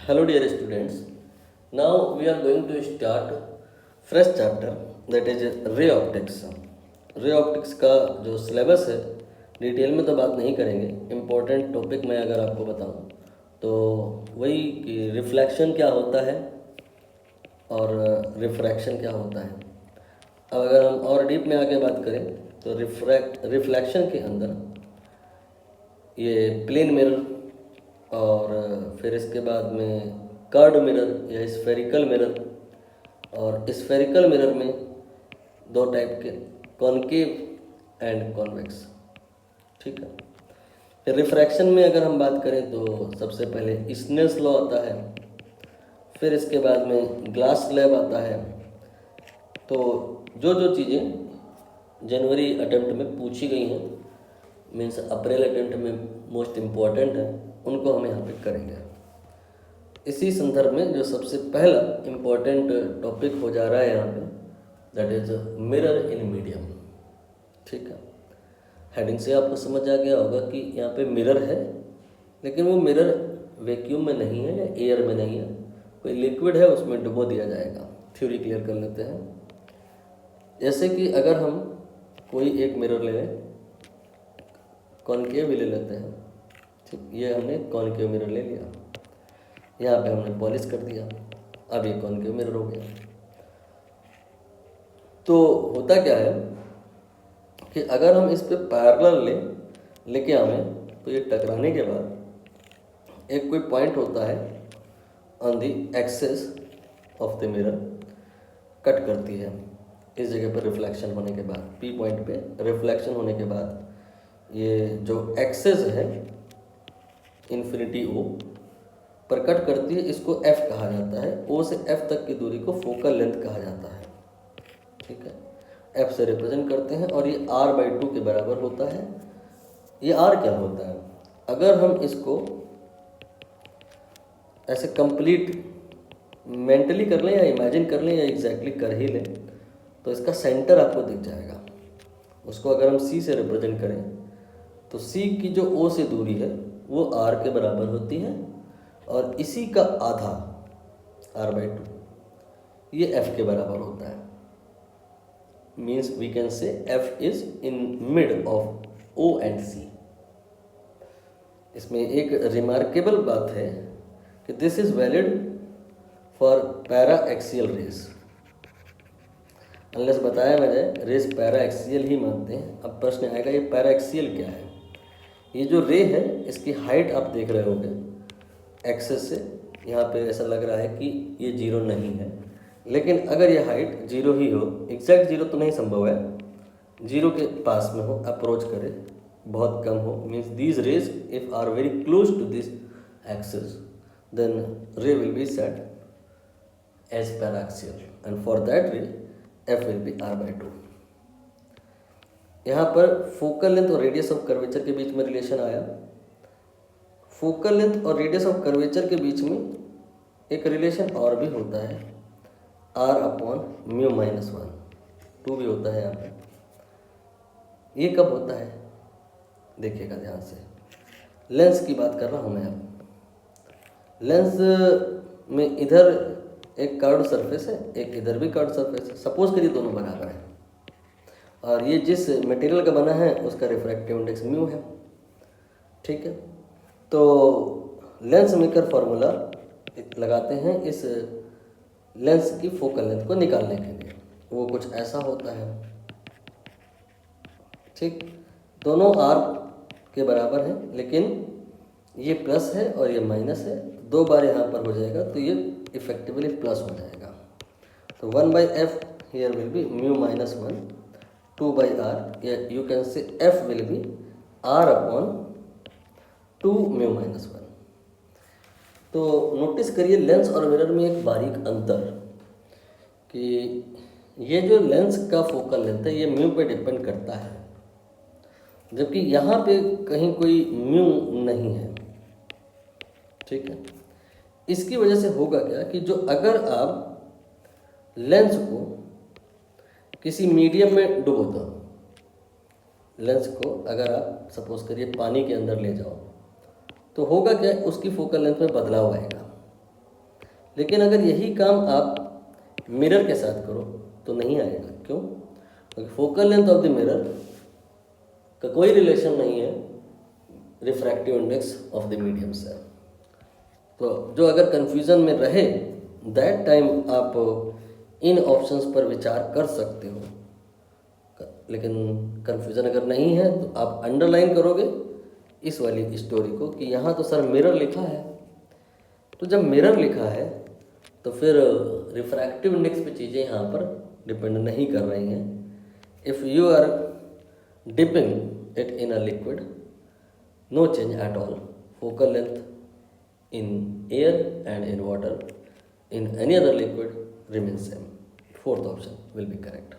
Hello dear students. Now we are going to start fresh chapter that is ray optics. Ray optics का जो syllabus है detail में तो बात नहीं करेंगे. इम्पोर्टेंट टॉपिक मैं अगर आपको बताऊं तो वही कि रिफ्लेक्शन क्या होता है और रिफ्रैक्शन क्या होता है. अब अगर हम और डीप में आके बात करें तो रिफ्लेक्शन के अंदर ये प्लेन मिरर और फिर इसके बाद में कर्ड मिरर या स्फेरिकल मिरर, और स्फेरिकल मिरर में दो टाइप के, कॉनकेव एंड कॉन्वेक्स. ठीक है. फिर रिफ्रैक्शन में अगर हम बात करें तो सबसे पहले स्नेल्स लॉ आता है, फिर इसके बाद में ग्लास स्लैब आता है. तो जो जो चीज़ें जनवरी अटेम्प्ट में पूछी गई हैं, मीन्स अप्रैल अटेम्प्ट में मोस्ट इम्पॉर्टेंट है, उनको हम यहाँ पे करेंगे. इसी संदर्भ में जो सबसे पहला इम्पॉर्टेंट टॉपिक हो जा रहा है यहाँ पे, that is mirror in medium. ठीक है. हेडिंग से आपको समझ आ गया होगा कि यहाँ पे मिरर है, लेकिन वो मिरर वैक्यूम में नहीं है या एयर में नहीं है, कोई लिक्विड है, उसमें डुबो दिया जाएगा. थ्योरी क्लियर कर लेते हैं. जैसे कि अगर हम कोई एक मिरर ले लें, कॉनकेव भी ले लेते हैं. ठीक, ये हमने कॉनकेव मिरर ले लिया, यहाँ पे हमने पॉलिश कर दिया, अब ये कॉनकेव मिरर हो गया. तो होता क्या है कि अगर हम इस पे पैरेलल लेके आवें तो ये टकराने के बाद एक कोई पॉइंट होता है on the axis of the mirror, cut करती है. इस जगह पर रिफ्लेक्शन होने के बाद, पी पॉइंट पे रिफ्लेक्शन होने के बाद ये जो एक्सिस है इन्फिनिटी ओ पर कट करती है, इसको एफ कहा जाता है. ओ से एफ तक की दूरी को फोकल लेंथ कहा जाता है. ठीक है. एफ से रिप्रेजेंट करते हैं और ये r/2 के बराबर होता है. ये r क्या होता है? अगर हम इसको ऐसे कंप्लीट मेंटली कर लें या इमेजिन कर लें या एग्जैक्टली कर ही लें तो इसका सेंटर आपको दिख जाएगा. उसको अगर हम c से रिप्रेजेंट करें तो c की जो o से दूरी है वो r के बराबर होती है, और इसी का आधा r/2 ये f के बराबर होता है. Means we can say f is in mid of o and c. इसमें एक रिमार्केबल बात है कि this is valid for paraxial rays. Unless बताया मैंने रेस पैरा एक्सियल ही मानते हैं. अब प्रश्न आएगा ये पैरा एक्सियल क्या है. ये जो रे है इसकी हाइट आप देख रहे होंगे एक्सेस से, यहाँ पे ऐसा लग रहा है कि ये जीरो नहीं है, लेकिन अगर ये हाइट जीरो ही हो, एग्जैक्ट जीरो तो नहीं संभव है, जीरो के पास में हो, अप्रोच करे, बहुत कम हो, means these rays if are very close to this axis then ray will be set as paraxial, and for that ray f will be r/2. यहाँ पर फोकल लेंथ और रेडियस ऑफ कर्वेचर के बीच में रिलेशन आया. Focal length और radius of curvature के बीच में एक रिलेशन और भी होता है, r/μ-1, 2 भी होता है यहाँ पे. ये कब होता है देखिएगा ध्यान से. लेंस की बात कर रहा हूँ मैं. अब लेंस में इधर एक कर्व्ड सरफेस है, एक इधर भी कर्व्ड सरफेस है. सपोज करिए दोनों बराबर हैं और ये जिस मटेरियल का बना है उसका रिफ्रैक्टिव इंडेक्स म्यू है. ठीक है. तो लेंस मेकर फॉर्मूला लगाते हैं इस लेंस की फोकल लेंथ को निकालने के लिए. वो कुछ ऐसा होता है. ठीक. दोनों r के बराबर हैं, लेकिन ये प्लस है और ये माइनस है. 2 बार यहाँ पर हो जाएगा तो ये इफेक्टिवली प्लस हो जाएगा. तो 1/f here will be μ-1, 2/r, या you can say f will be r/2 μ-1. तो नोटिस करिए लेंस और मिरर में एक बारीक अंतर, कि ये जो लेंस का फोकल लेंथ है ये म्यू पे डिपेंड करता है, जबकि यहाँ पे कहीं कोई म्यू नहीं है. ठीक है. इसकी वजह से होगा क्या कि जो अगर आप लेंस को किसी मीडियम में डुबो दो, लेंस को अगर आप सपोज करिए पानी के अंदर ले जाओ, तो होगा क्या, उसकी फोकल लेंथ में बदलाव आएगा. लेकिन अगर यही काम आप मिरर के साथ करो तो नहीं आएगा। क्यों? क्योंकि focal length of the mirror का कोई रिलेशन नहीं है refractive index of the medium से। तो जो अगर कन्फ्यूज़न में रहे दैट टाइम आप इन ऑप्शंस पर विचार कर सकते हो। लेकिन कन्फ्यूज़न अगर नहीं है तो आप अंडरलाइन करोगे इस वाली स्टोरी को कि यहाँ तो सर मिरर लिखा है। तो जब मिरर लिखा है तो फिर रिफ्रैक्टिव इंडेक्स पे चीज़ें यहाँ पर डिपेंड नहीं कर रही हैं। If you are dipping it in a liquid, no change at all, focal length in air and in water, in any other liquid remains same. Fourth option will be correct.